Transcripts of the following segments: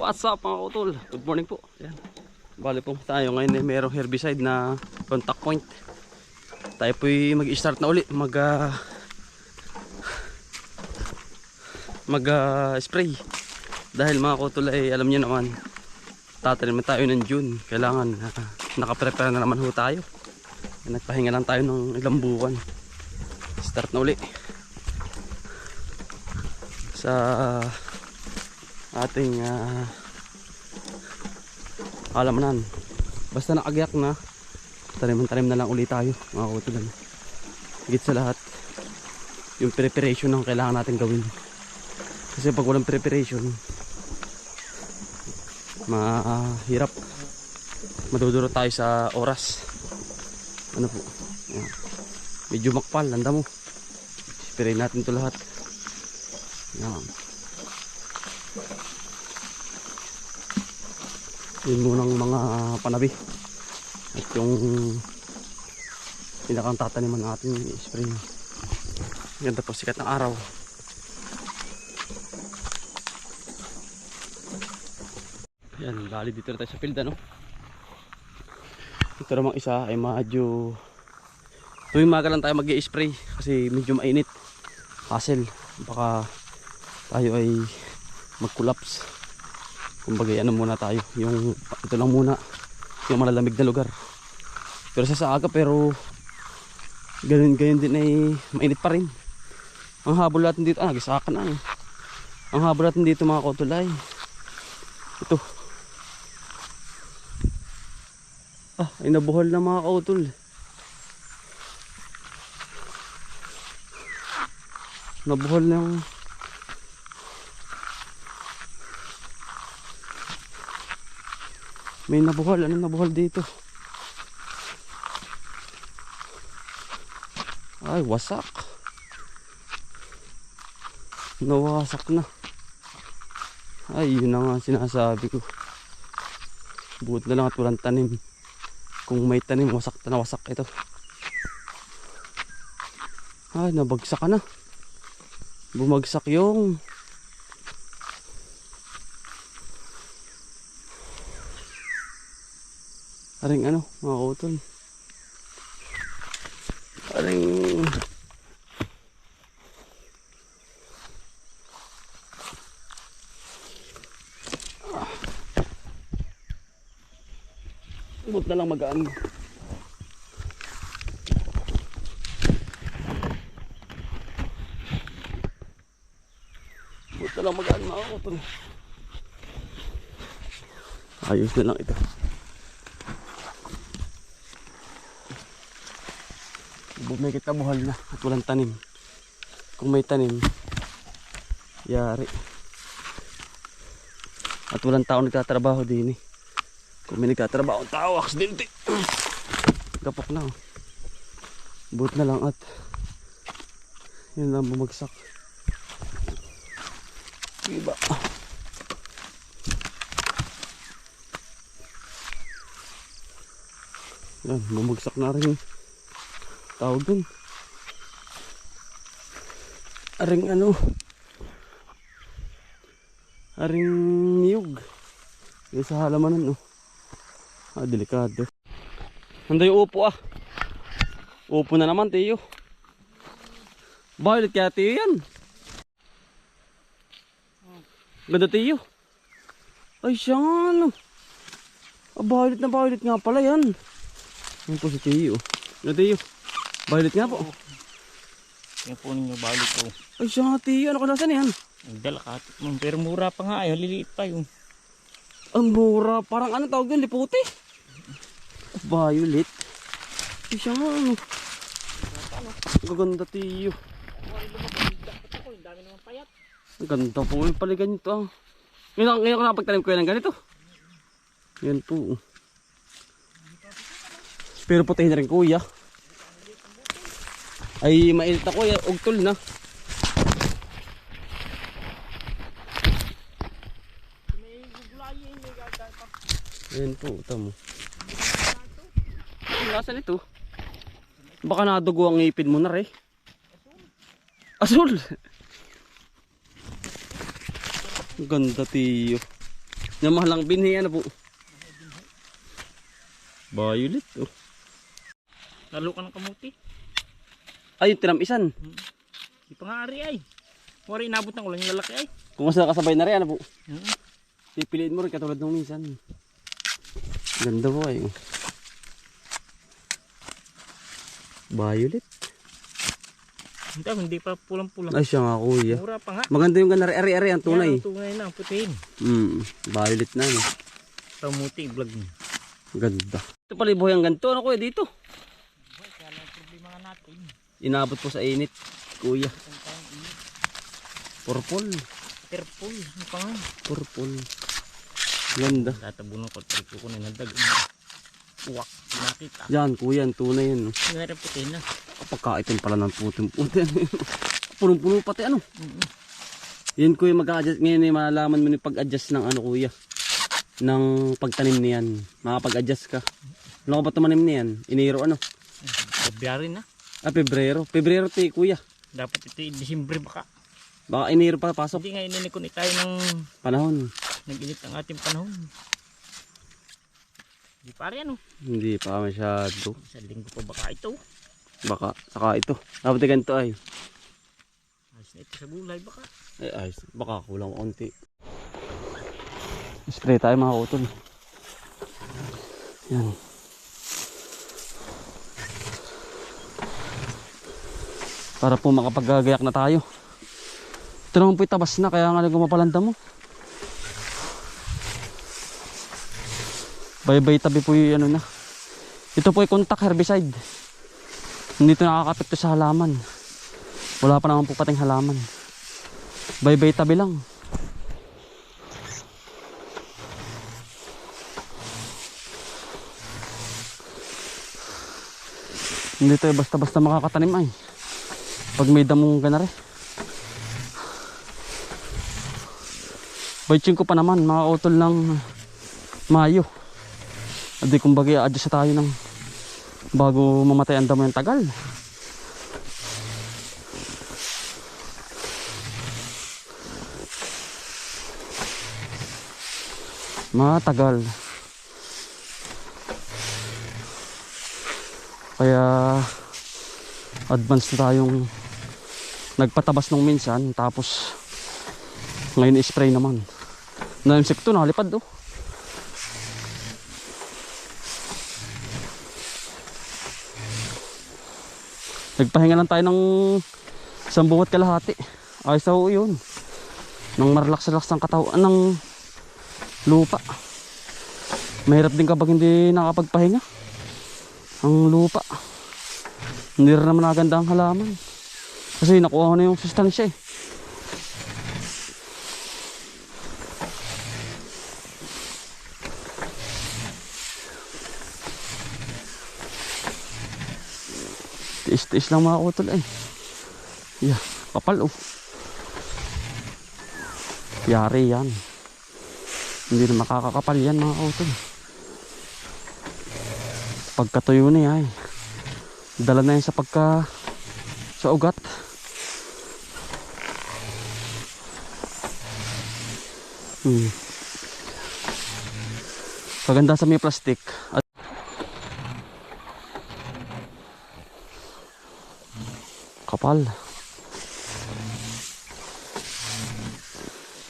What's up mga utol? Good morning po. Ayan. Bali po tayo ngayon eh, mayroong herbicide na contact point. Tayo po mag-start na uli spray. Dahil mga utol ay alam niyo naman, tatanim tayo ng June. Kailangan nakaprepare na naman ho tayo. Nagpahinga lang tayo ng ilang buwan. Start na uli sa ating halamanan. Basta nakagyak na, tanim na lang uli tayo mga kutulan. Higit sa lahat yung preparation ang kailangan natin gawin, kasi pag walang preparation mahirap, maduduro tayo sa oras. Ano po, ayan. Medyo makpal, landa mo, spray natin to lahat. Ayan. Yun munang mga panabi at yung pinakang tataniman natin spray. Ganda po, sikat ng araw. Yan, bali dito na tayo sa field, ano. Ito namang isa ay medyo tuwing maga lang tayo mag-i-spray kasi medyo mainit. Hassle, baka tayo ay mag-collapse. Kumbaga ano muna tayo, yung ito lang muna, yung malalamig na lugar. Pero sa aga, pero ganun din ay mainit pa rin. Ang habol natin dito, nagisaka na eh. Ang habol natin dito mga kotulay, ito ay nabuhol na mga kautol. Nabuhol na yung may nabuhol. Ano nabuhol dito? Ay, wasak. Nawasak na. Ay, yun na nga sinasabi ko. Buot na lang at walang tanim. Kung may tanim, wasak na wasak ito. Ay, nabagsak na. Bumagsak yung aring ano, mga utol. Aring buot na lang magaan. Buot na lang magaan mga utol. Ayos na lang ito. May kita buhal na at walang tanim. Kung may tanim, yari. At walang tao nagtatrabaho din eh. Kung may nagtatrabaho tao, aksidente, gapok na. Buot na lang at yun lang, bumagsak. Iba. Yan, bumagsak na rin. Tawag dun, aring ano, aring niyog yung sa halamanan, no. Delikado. Nanday upo upo na naman tiyo. Violet kaya tiyo yan. Ganda tiyo. Ay siya nga, no. Violet na violet nga pala yan. Yan po si tiyo. Ganda tiyo, violet nga po. Yan po ninyo violet po. Ay siya nga tiyo, ano ka nasan yan? Dalakat. Pero mura pa nga, liliit pa yung. Ang mura, parang ano tawag yun, liputi. Violet. Ay siya nga, ano. Gaganda tiyo. Ang dami naman payat. Ang ganda po yung paligan nito. Ngayon ko nakapagtanim ko yan ng ganito. Yan po. Pero putahin na rin kuya. Ay mainit na kuya, ugtol na. Yan po, tamo. Nasaan ito? Baka nadugo ang ngipin mo na rin. Asul. Ganda tiyo. Yung mahalang binhi, ano po? Violet, oh. Lalo ka ng kamuti. Ay, yung tinamisan. Di pa nga ari ay. Wari inabot ng ulan yung lalaki ay. Kung mas nakasabay na rin, ano po? Hmm. Pipiliin mo rin katulad nung minsan. Ganda po ay. Violet. Hindi pa pulang-pulang. Ay, siya nga kuya. Mura pa nga. Maganda yung ganari, ari-ari ang tunay. Yan, ang tunay na, putiin. Violet na, no? Kamuti, vlog mo. Ganda. Ito pala yung buhay ang ganito, ano kuya, dito? Kaya lang problema nga natin. Inabot po sa init, kuya. Purple. Purple, ano pa nga? Purple. Ganda. Tatabunan ko, trip ko na nagdag. Uwak, nakita. Yan, kuya, ang tunay yan. No? Hindi na rin putiin na. Pagkaitin pala ng putin-putin. Punong-puno pati, ano? Yan kuya, mag-a-adjust. Ngayon eh, malalaman mo yung pag-adjust ng ano kuya. Ng pagtanim niyan. Makapag-adjust ka. Ano ka ba tumanim niyan? Enero ano? February na. Pebrero. Pebrero ti kuya. Dapat ito Disyembre baka. Baka Enero pa pasok. Hindi nga ininikon tayo ng Panahon. nag-init ang ating panahon. Di pare ano? Hindi pa masyado. Sa linggo pa baka ito. Baka. Saka ito. Dapat ganito ay. Ayos na ito sa gulay baka. Ay ayos. Baka kulang konti. Spray tayo mga utol. Yan. Para po makapagagayak na tayo. Ito naman po itabas na kaya nga gumapalanda mo. Bye-bye tabi po yung ano na. Ito po yung contact herbicide. Hindi ito nakakapekto sa halaman. Wala pa naman po pating halaman. Bye-bye tabi lang. Hindi tayo basta-basta makakatanim ay. Pag may damong ganare. Bayching ko pa naman, mga utol ng Mayo. Adi kumbaga adjust tayo ng bago mamatay ang damo yung tagal. Matagal. Kaya advance na tayong nagpatabas nung minsan tapos ngayon spray naman. Na insekto nakalipad oh. Nagpahinga lang tayo ng isang buwat kalahati. Ayos na ho yun. Nang marelax-relax ng katawan ng lupa. Mahirap din kapag hindi nakapagpahinga ang lupa. Hindi rin naman naganda ang halaman. Kasi nakuha ko na yung sustansya eh. Tiis-tiis lang mga utol eh. Yeah, kapal oh. Yari yan. Hindi na makakakapal yan mga utol. Pagkatuyo niya ay dala na yan sa sa ugat. Paganda sa may plastic at kapal.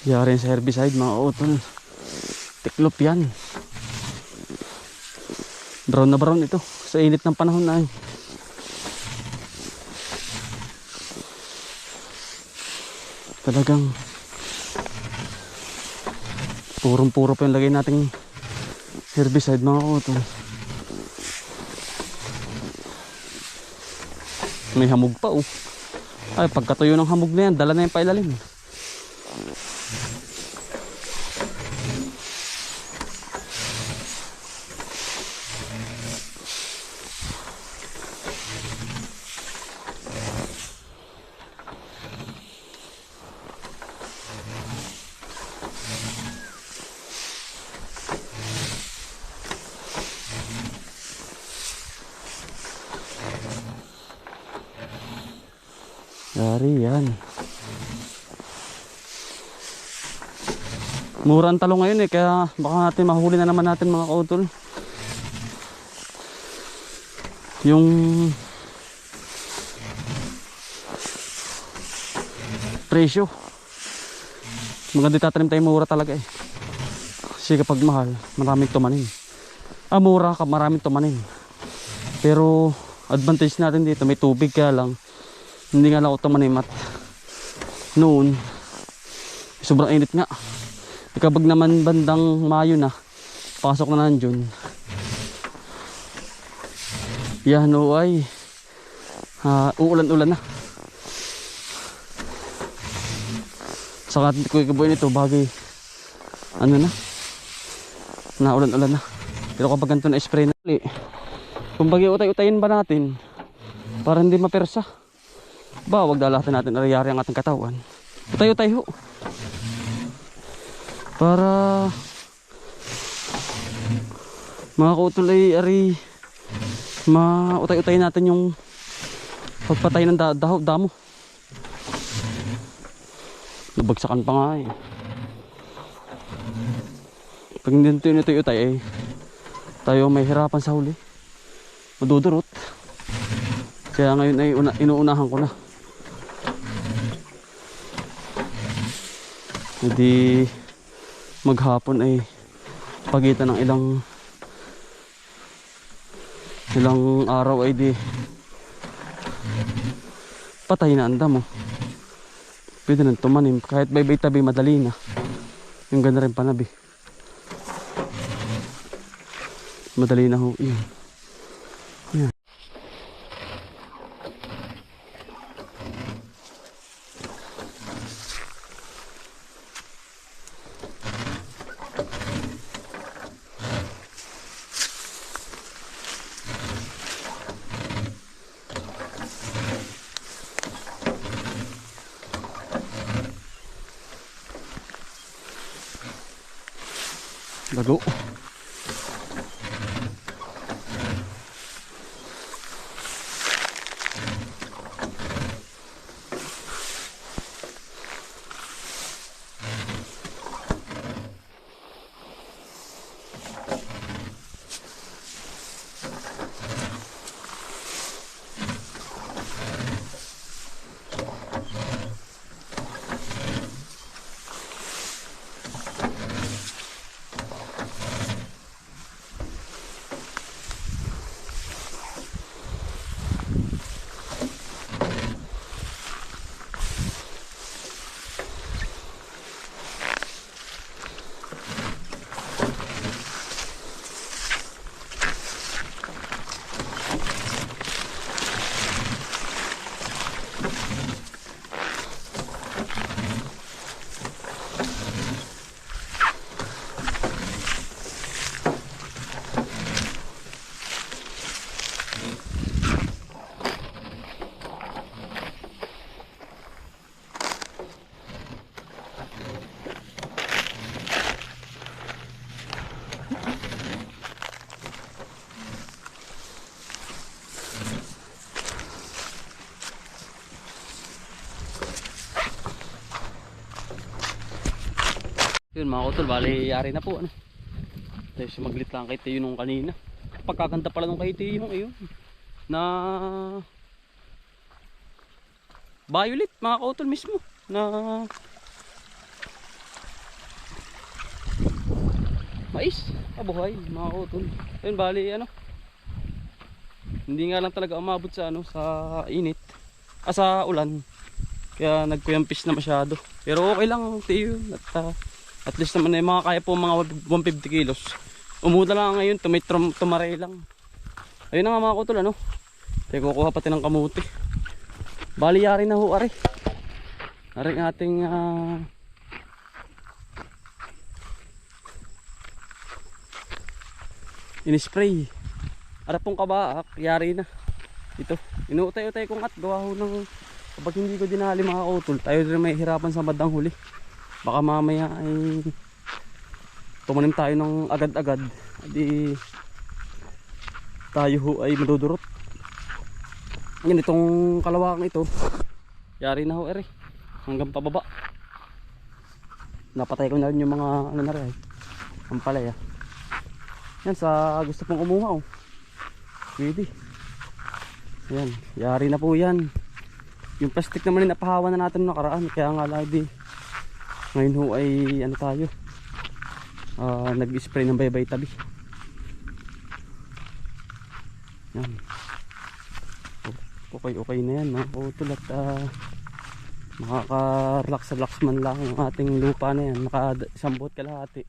Yari sa herbicide mga utol. Tiklop yan. Brown na brown ito sa init ng panahon na ay. Talagang purong-puro pa yung lagay nating herbicide mga utol. May hamog pa oh. Ay pagkatuyo ng hamog na yan dala na yung pailalim. Yari yan. Mura ang talong ngayon eh, kaya baka natin mahuli na naman natin mga kautol. Yung presyo. Maganda itatanim tayo mura talaga eh. Kasi kapag mahal, maraming tumanim. Mura ka, maraming tumanim. Pero advantage natin dito, may tubig kaya lang. Hindi nga lang ako tumanim at noon, sobrang init nga. Kapag naman bandang Mayo na, pasok na nandiyon. Yan o ay uulan-ulan na. Saka Kuya Kaboy nito bagay ano na ulan-ulan na. Pero kapag ganito na spray na kung bagay utay-utayin ba natin para hindi mapersa ba, wag dalatin natin arayari ang ating katawan. Utay-utay ho para mga kautol ay mautay-utay natin yung pagpatay ng damo. Nabagsakan pa nga eh. Pag hindi nito utay eh, tayo may hirapan sa huli, madudurot. Kaya ngayon ay inuunahan ko na. Hindi maghapon ay pagitan ng ilang araw ay di patay na ang damo. Pwede nang tumanim kahit baybay tabi, madali na. Yung ganda rin panabi, madali na ho yun. Yan. Lago. Yun mga kautol, bali yari na po ano. Dahil sumaglit lang kay Teo nung kanina. Pagkaganda pala nung kay Teo yung na violet mga kautol mismo na mais, kabuhay mga kautol. Ayun bali ano, hindi nga lang talaga umabot sa ano, sa init, sa ulan, kaya nagkuyampis na masyado. Pero okay lang Teo at least naman ay mga kaya po mga 150 kilos. Umuda lang ngayon, tumaray lang. Ayun na nga mga kautol ano. Tayo kukuha pati ng kamuti. Bali yari na ho ari. Ari ang ating in-spray. Ara pong kabaak, yari na. Ito, inuutay-utay kong at gawa ho ng kapag hindi ko dinali mga kautol, tayo rin may hirapan sa bandang huli. Baka mamaya ay tumanim tayo ng agad-agad, di tayo ho ay madudurot. Yan itong kalawang ito, yari na ho ere hanggang pababa. napatay ko na rin yung mga ano na rin. Ang palaya. Yan sa gusto pong kumuha oh. Pwede. Yan, yari na po yan. Yung plastic naman napahawa na natin noong nakaraan. Kaya nga lang di. Ngayon ho ay ano tayo. Nag-spray ng baybay tabi. Yan. Okay na yan mga kautol at makaka-relax man lang ang ating lupa na yan. Isang buot kalahati.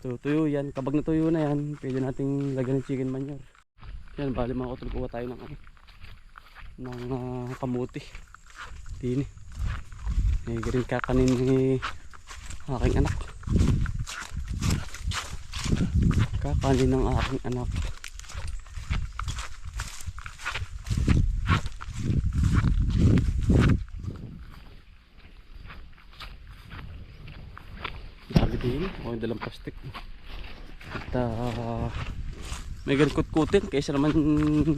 Tuyo yan. Kapag natuyo na yan, pwede nating lagyan ng chicken manure. Yan, bali mga kautol, kuha tayo ng kamuti. Dini. May garing kakanin ni aking anak. Kakanin ng aking anak. Dali din. O yung dalang plastic. At may galikot-kutin kaysa naman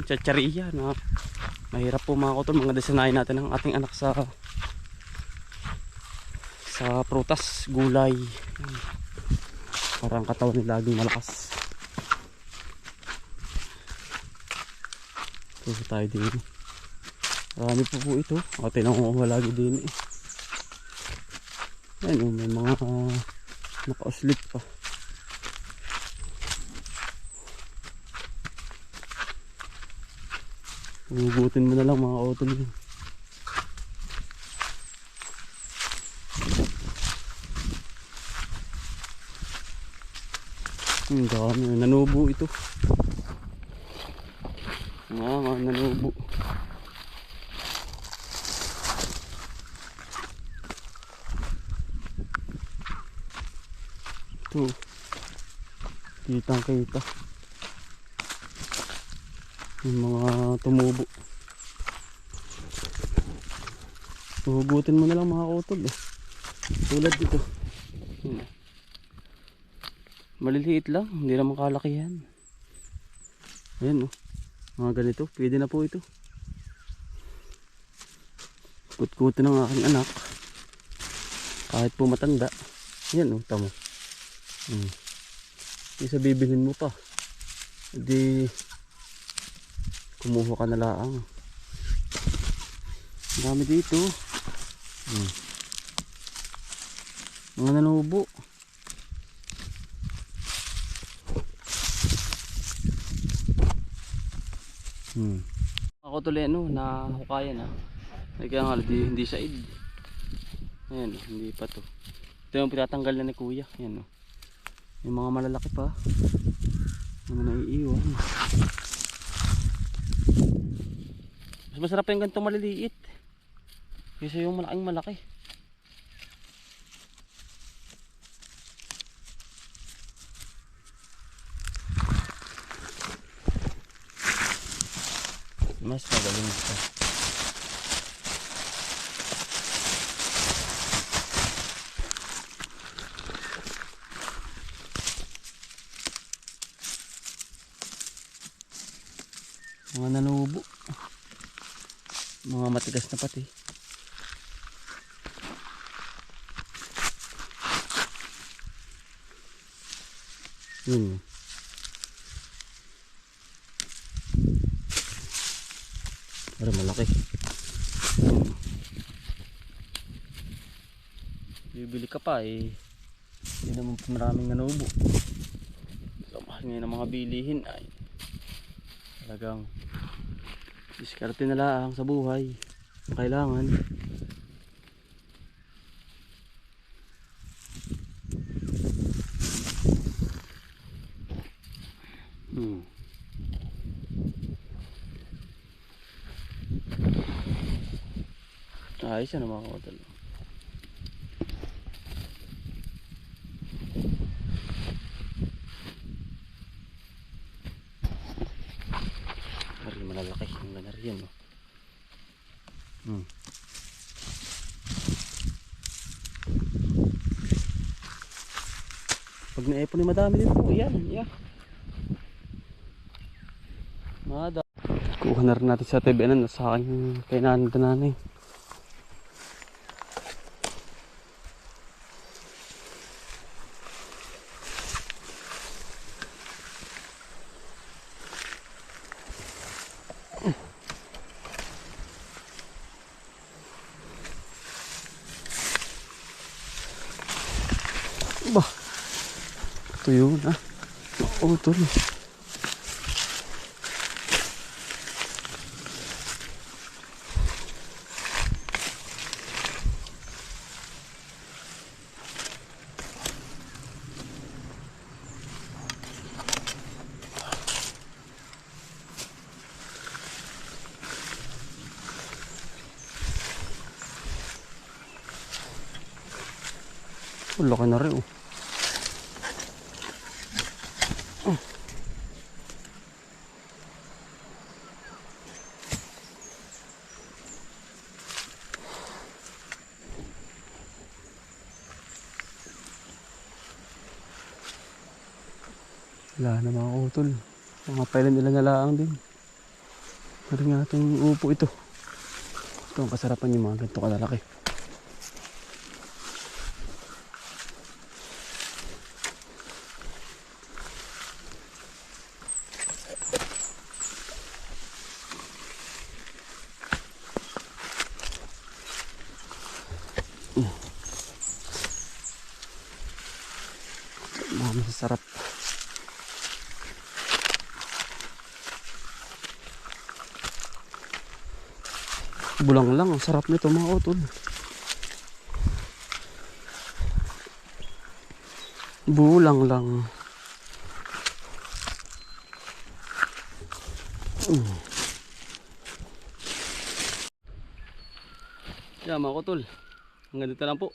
tsatsariya na mahirap po mga kautol. Mga desanayin natin ang ating anak sa prutas, gulay. Parang katawan nila laging malakas. Ito tayo din. Marami po ito. Tinangunguha lagi din eh. Ayan, may mga nakauslit pa. Hugutin mo na lang mga kautol. Ang dami, nanubo ito. Nanubo. Ito. Kitang kita. Yung mga tumubo. Hugutin mo na lang mga kautol eh. Tulad dito. Maliliit lang, hindi naman kalakihan. Ayan oh. Mga ganito, pwede na po ito. Kutkutin ng aking anak. Kahit po matanda. Ayan oh, tamo. Isa bibilhin mo pa. Hindi kumuha ka na lang. Ang dami dito. Mga nanubo. Ako tuloy na hukayan kaya nga hindi said. Ayan hindi pa to. Ito yung pinatanggal na ni kuya. Ayan yung mga malalaki pa ano naiiwan. Mas masarap yung ganito maliliit kaysa yung malaking malaki. Mas magaling ito. Mga nanubo. Mga matigas na pati. Yun. Pero malaki. Bibili ka pa eh. Hindi naman maraming nanubo. Mahal ngayon ang mga bilihin ay talagang diskarte na lang sa buhay. Kailangan. Ayos yan ang mga kawatal. Maraming malalaki yung ganar yan. Pag naipon ni madami din po. Yan. Kuha na rin natin sa TBN sa aking kainahan na nanay. Bah. Tuyo na. Oo, tol. Laki na rin oh. Wala na mga utol. Mga pailan nila na laang din. Pero nga itong upo ito. Ito ang kasarapan yung mga ganito kalalaki. Mga masasarap. Bulang lang, ang sarap nito mga utol. Bulang lang. Yeah, mga kutol. Hanggang dito lang po.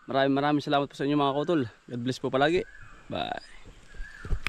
Maraming salamat po sa inyo mga kutol. God bless po palagi. Bye.